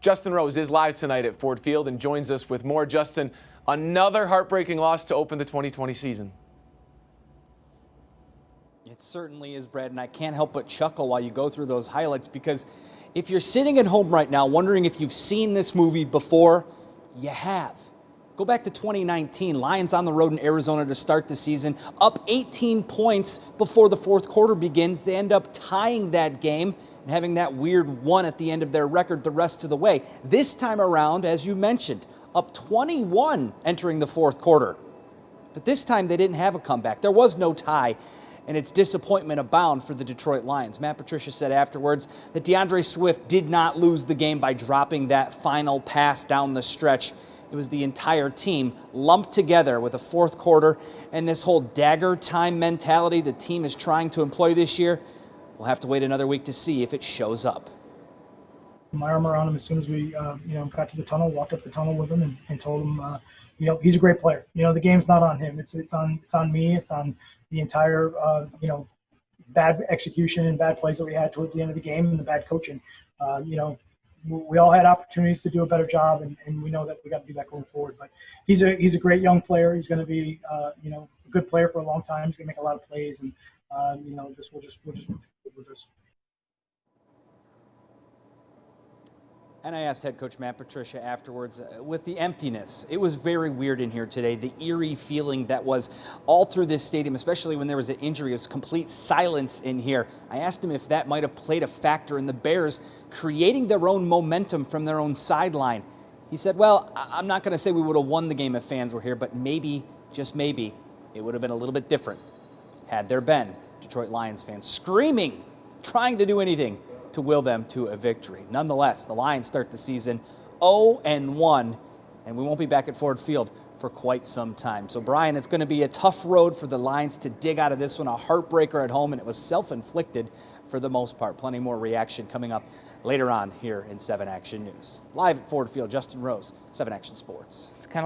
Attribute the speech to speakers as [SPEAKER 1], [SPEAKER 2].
[SPEAKER 1] Justin Rose is live tonight at Ford Field and joins us with more. Justin, another heartbreaking loss to open the 2020 season.
[SPEAKER 2] It certainly is, Brad, and I can't help but chuckle while you go through those highlights, because if you're sitting at home right now wondering if you've seen this movie before, you have. Go back to 2019, Lions on the road in Arizona to start the season, up 18 points before the fourth quarter begins. They end up tying that game and having that weird one at the end of their record the rest of the way. This time around, as you mentioned, up 21 entering the fourth quarter. But this time they didn't have a comeback. There was no tie, and it's disappointment abound for the Detroit Lions. Matt Patricia said afterwards that DeAndre Swift did not lose the game by dropping that final pass down the stretch. It was the entire team lumped together with a fourth quarter, and this whole dagger time mentality the team is trying to employ this year. We'll have to wait another week to see if it shows up.
[SPEAKER 3] My arm around him as soon as we, got to the tunnel, walked up the tunnel with him, and told him, he's a great player. The game's not on him. It's on me. It's on the entire, bad execution and bad plays that we had towards the end of the game and the bad coaching. We all had opportunities to do a better job, and we know that we got to do that going forward. But he's a great young player. He's going to be, a good player for a long time. He's going to make a lot of plays, and we'll just move forward with this.
[SPEAKER 2] And I asked head coach Matt Patricia afterwards, with the emptiness, it was very weird in here today, the eerie feeling that was all through this stadium, especially when there was an injury. It was complete silence in here. I asked him if that might have played a factor in the Bears creating their own momentum from their own sideline. He said, well, I'm not going to say we would have won the game if fans were here, but maybe, just maybe, it would have been a little bit different had there been Detroit Lions fans screaming, trying to do anything to will them to a victory. Nonetheless, the Lions start the season 0-1, and we won't be back at Ford Field for quite some time. So, Brian, it's going to be a tough road for the Lions to dig out of this one, a heartbreaker at home, and it was self-inflicted for the most part. Plenty more reaction coming up later on here in 7 Action News. Live at Ford Field, Justin Rose, 7 Action Sports.
[SPEAKER 4] It's kind of